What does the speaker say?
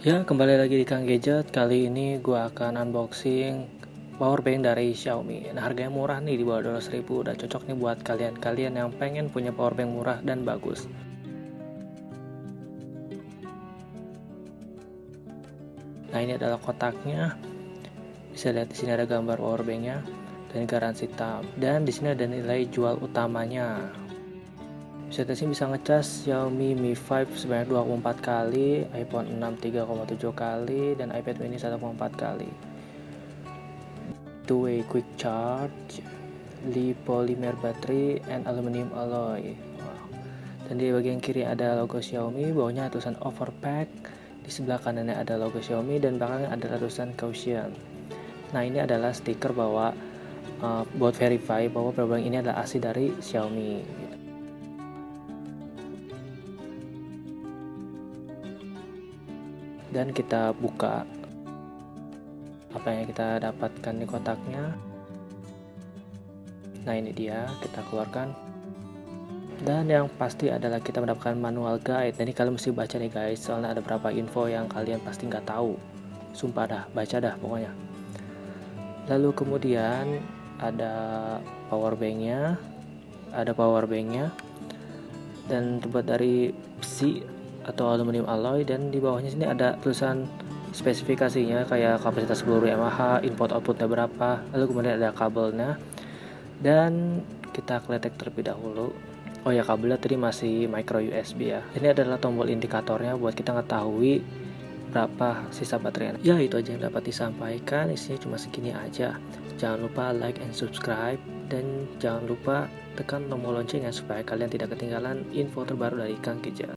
Ya, kembali lagi di Kang Gadget. Kali ini gue akan unboxing powerbank dari Xiaomi. Nah, harganya murah nih, di bawah 200.000. Dan cocok nih buat kalian-kalian yang pengen punya powerbank murah dan bagus. Nah, ini adalah kotaknya. Bisa lihat di sini ada gambar powerbanknya dan garansi tab. Dan di sini ada nilai jual utamanya. Bisa ngecas Xiaomi Mi 5 sebanyak 24 kali, iPhone 6 3,7 kali, dan iPad mini 1,4 kali. Two-way quick charge, polymer battery, and aluminium alloy. Wow. Dan di bagian kiri ada logo Xiaomi, bawahnya ada tulisan overpack, di sebelah kanannya ada logo Xiaomi, dan belakangnya ada tulisan caution. Nah, ini adalah stiker bahwa buat verify bahwa powerbank ini adalah asli dari Xiaomi. Dan kita buka apa yang kita dapatkan di kotaknya. Nah, ini dia, kita keluarkan. Dan yang pasti adalah kita mendapatkan manual guide. Jadi kalian mesti baca nih guys, soalnya ada beberapa info yang kalian pasti nggak tahu. Sumpah dah, baca dah pokoknya. Lalu kemudian ada powerbanknya, dan terbuat dari besi atau aluminium alloy, dan di bawahnya sini ada tulisan spesifikasinya kayak kapasitas peluru mAh, input outputnya berapa, lalu kemudian ada kabelnya. Dan kita kletek terlebih dahulu. Oh ya, kabelnya tadi masih micro USB ya. Ini adalah tombol indikatornya buat kita mengetahui berapa sisa baterainya. Ya, itu aja yang dapat disampaikan. Isinya cuma segini aja. Jangan lupa like and subscribe, dan jangan lupa tekan tombol loncengnya supaya kalian tidak ketinggalan info terbaru dari Kang Gadget.